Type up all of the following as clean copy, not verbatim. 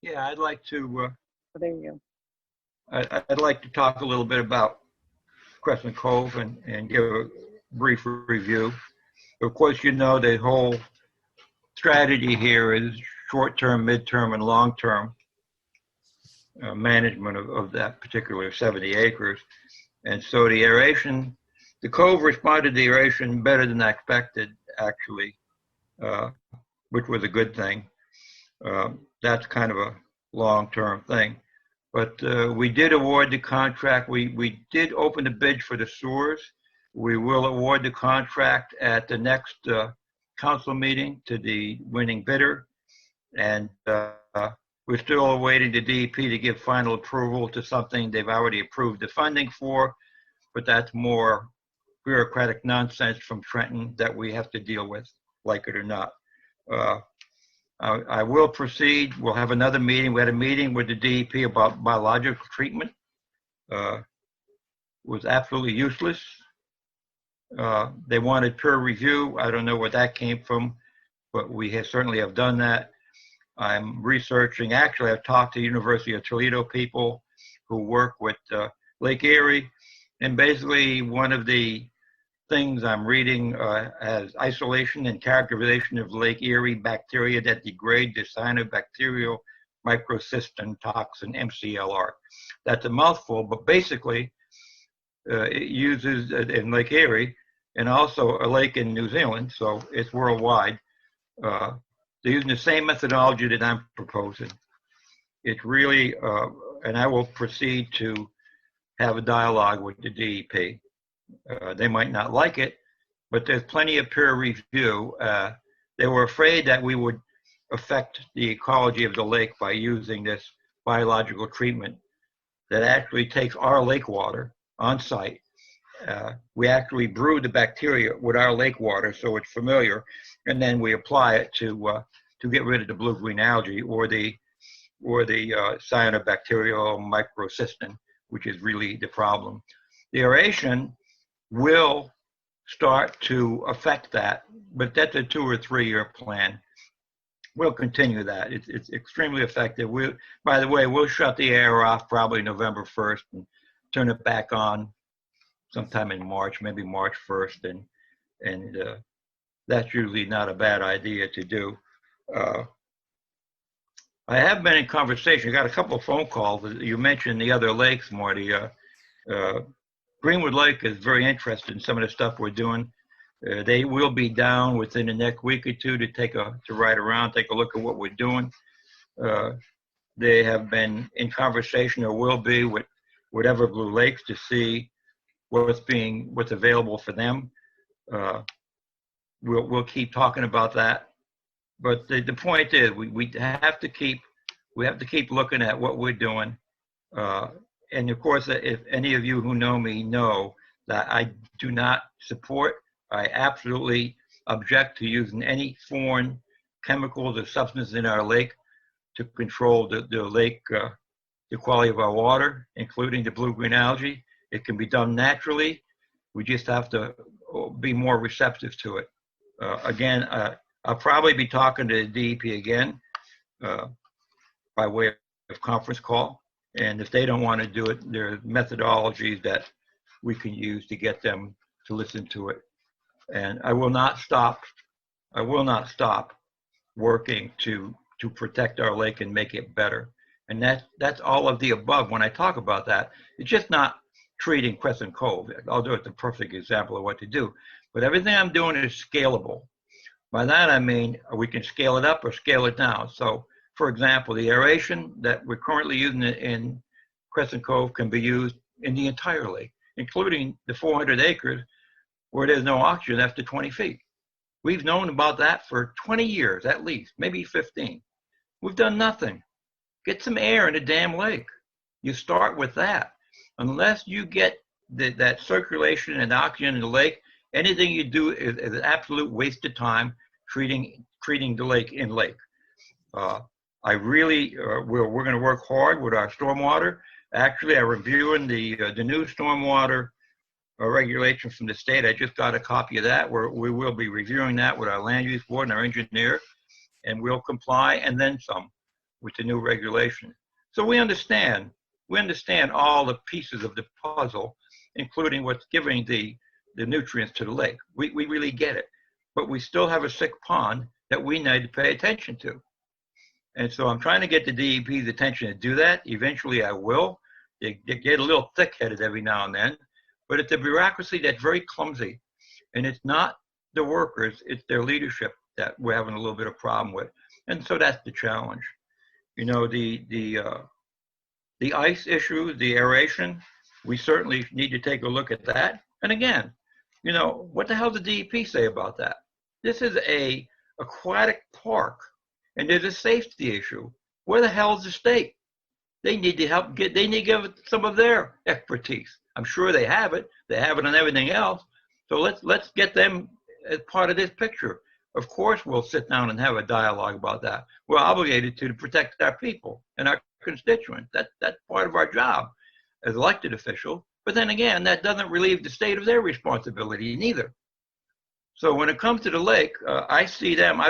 Yeah, I'd like to. Oh, there you I'd like to talk a little bit about Crescent Cove and give a brief review. Of course, you know the whole strategy here is short-term, mid-term, and long-term management of that particular 70 acres. And so the aeration, the cove responded to the aeration better than I expected, actually, which was a good thing. That's kind of a long-term thing. But we did award the contract. We did open the bid for the sewers. We will award the contract at the next council meeting to the winning bidder. And we're still awaiting the DEP to give final approval to something they've already approved the funding for, but that's more bureaucratic nonsense from Trenton that we have to deal with, like it or not. I will proceed. We'll have another meeting. We had a meeting with the DEP about biological treatment. It was absolutely useless. They wanted peer review. I don't know where that came from, but we certainly have done that. I'm researching. Actually, I've talked to University of Toledo people who work with Lake Erie, and basically one of the things I'm reading as isolation and characterization of Lake Erie bacteria that degrade the cyanobacterial microcystin toxin, MCLR. That's a mouthful, but basically it uses in Lake Erie and also a lake in New Zealand, so it's worldwide. They're using the same methodology that I'm proposing. It's really, and I will proceed to have a dialogue with the DEP. They might not like it, but there's plenty of peer review. They were afraid that we would affect the ecology of the lake by using this biological treatment that actually takes our lake water on site. We actually brew the bacteria with our lake water, so it's familiar, and then we apply it to get rid of the blue-green algae or the cyanobacterial microcystin, which is really the problem. The aeration will start to affect that, but that's a 2 or 3 year plan. We'll continue that. It's extremely effective. By the way, we'll shut the air off probably November 1st and turn it back on sometime in March, maybe March 1st, and that's usually not a bad idea to do. I have been in conversation. I got a couple of phone calls. You mentioned the other lakes, Marty. Greenwood Lake is very interested in some of the stuff we're doing. They will be down within the next week or two to ride around, take a look at what we're doing. They have been in conversation, or will be, with Everblue Lakes to see what's available for them. We'll keep talking about that. But the point is, we have to keep looking at what we're doing. And of course, if any of you who know me know that I do not support, I absolutely object to using any foreign chemicals or substances in our lake to control the lake, the quality of our water, including the blue-green algae. It can be done naturally. We just have to be more receptive to it. Again, I'll probably be talking to the DEP again by way of conference call. And if they don't want to do it, there are methodologies that we can use to get them to listen to it. And I will not stop working to protect our lake and make it better. And that's all of the above. When I talk about that, it's just not treating Crescent Cove. I'll do it the perfect example of what to do. But everything I'm doing is scalable. By that I mean we can scale it up or scale it down. So, for example, the aeration that we're currently using in Crescent Cove can be used in the entire lake, including the 400 acres where there's no oxygen after 20 feet. We've known about that for 20 years at least, maybe 15. We've done nothing. Get some air in the damn lake. You start with that. Unless you get that circulation and oxygen in the lake, anything you do is an absolute waste of time treating the lake in lake. I really, we're going to work hard with our stormwater. Actually, I'm reviewing the new stormwater regulation from the state. I just got a copy of that. We will be reviewing that with our land use board and our engineer, and we'll comply and then some. with the new regulation. So we understand all the pieces of the puzzle, including what's giving the nutrients to the lake. We really get it, but we still have a sick pond that we need to pay attention to. And so I'm trying to get the DEP's attention to do that. Eventually I will. They get a little thick-headed every now and then, but it's a bureaucracy that's very clumsy, and it's not the workers, it's their leadership that we're having a little bit of problem with. And so that's the challenge. You know, the ice issue, the aeration, we certainly need to take a look at that. And again, you know, what the hell does the DEP say about that? This is a aquatic park, and there's a safety issue. Where the hell is the state? They need to help they need to give some of their expertise. I'm sure they have it. They have it on everything else. So let's get them as part of this picture. Of course, we'll sit down and have a dialogue about that. We're obligated to protect our people and our constituents. That's part of our job as elected officials. But then again, that doesn't relieve the state of their responsibility neither. So when it comes to the lake, I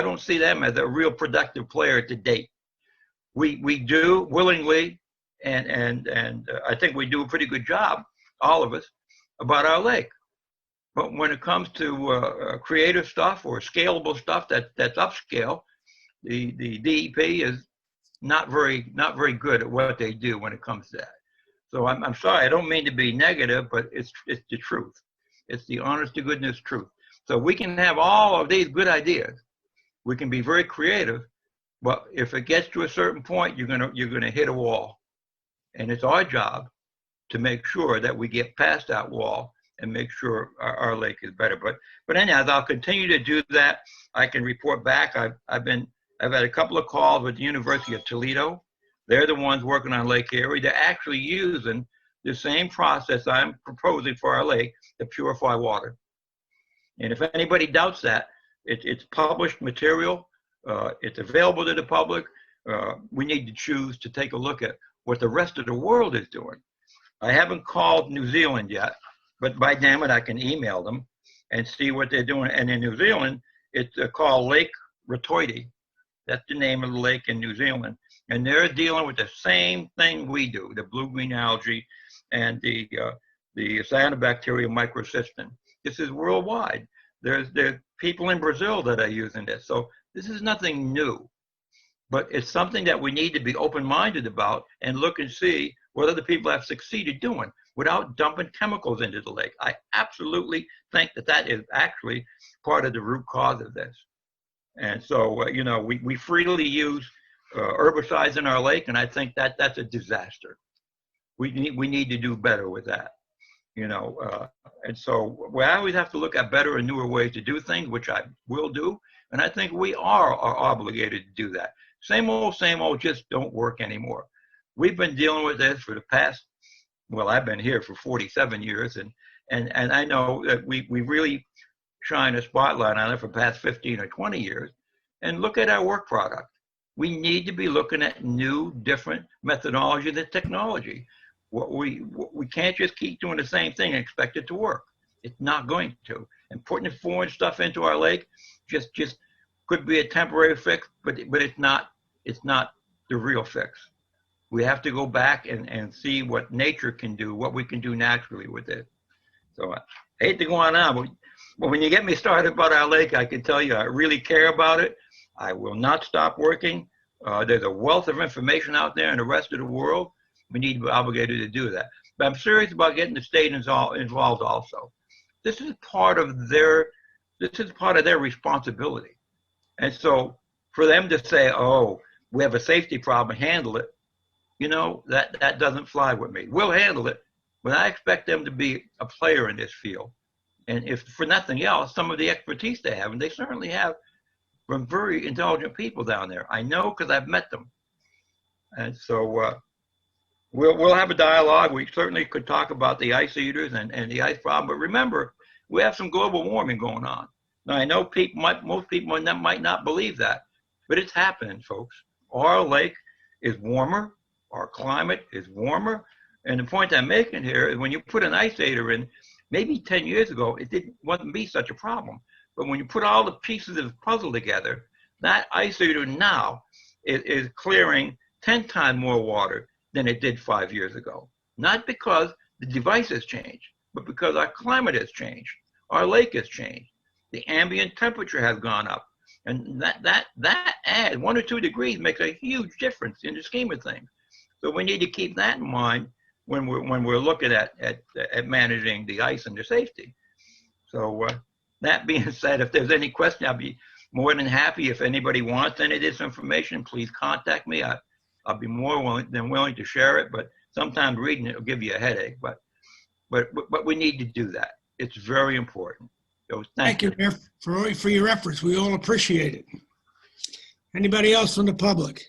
don't see them as a real productive player to date. We do willingly, and I think we do a pretty good job, all of us, about our lake. But when it comes to creative stuff or scalable stuff that's upscale, the DEP is not very good at what they do when it comes to that. So I'm sorry, I don't mean to be negative, but it's the truth. It's the honest to goodness truth. So we can have all of these good ideas. We can be very creative, but if it gets to a certain point, you're gonna hit a wall. And it's our job to make sure that we get past that wall and make sure our lake is better. But anyhow, I'll continue to do that. I can report back. I've had a couple of calls with the University of Toledo. They're the ones working on Lake Erie. They're actually using the same process I'm proposing for our lake to purify water. And if anybody doubts that, it's published material. It's available to the public. We need to choose to take a look at what the rest of the world is doing. I haven't called New Zealand yet, but by damn it, I can email them and see what they're doing. And in New Zealand, it's called Lake Ratoide. That's the name of the lake in New Zealand. And they're dealing with the same thing we do, the blue-green algae and the cyanobacteria microcystin. This is worldwide. There's people in Brazil that are using this. So this is nothing new, but it's something that we need to be open-minded about and look and see what other people have succeeded doing without dumping chemicals into the lake. I absolutely think that is actually part of the root cause of this. And so, you know, we freely use herbicides in our lake, and I think that's a disaster. We need to do better with that, you know. And so we always have to look at better and newer ways to do things, which I will do. And I think we are obligated to do that. Same old just don't work anymore. We've been dealing with this for the past, well, I've been here for 47 years, and I know that we really shine a spotlight on it for the past 15 or 20 years. And look at our work product. We need to be looking at new, different methodologies and technology. We can't just keep doing the same thing and expect it to work. It's not going to. And putting foreign stuff into our lake just could be a temporary fix, but it's not the real fix. We have to go back and see what nature can do, what we can do naturally with it. So I hate to go on, but when you get me started about our lake, I can tell you I really care about it. I will not stop working. There's a wealth of information out there in the rest of the world. We need to be obligated to do that. But I'm serious about getting the state involved also. This is part of their responsibility. And so for them to say, oh, we have a safety problem, handle it, you know, that doesn't fly with me. We'll handle it, but I expect them to be a player in this field. And if for nothing else, some of the expertise they have, and they certainly have from very intelligent people down there. I know because I've met them. And so we'll have a dialogue. We certainly could talk about the ice eaters and the ice problem. But remember, we have some global warming going on. Now, I know most people might not believe that, but it's happening, folks. Our lake is warmer. Our climate is warmer. And the point I'm making here is when you put an ice eater in, maybe 10 years ago, it wasn't be such a problem. But when you put all the pieces of the puzzle together, that ice eater now is clearing 10 times more water than it did 5 years ago. Not because the device has changed, but because our climate has changed. Our lake has changed. The ambient temperature has gone up. And that adds 1 or 2 degrees makes a huge difference in the scheme of things. So we need to keep that in mind when we're looking at managing the ice and the safety. So that being said, if there's any question, I'll be more than happy. If anybody wants any of this information, please contact me. I'll be more than willing to share it, but sometimes reading it will give you a headache. But we need to do that. It's very important. So thank you, Mayor, for your efforts. We all appreciate it. Anybody else from the public?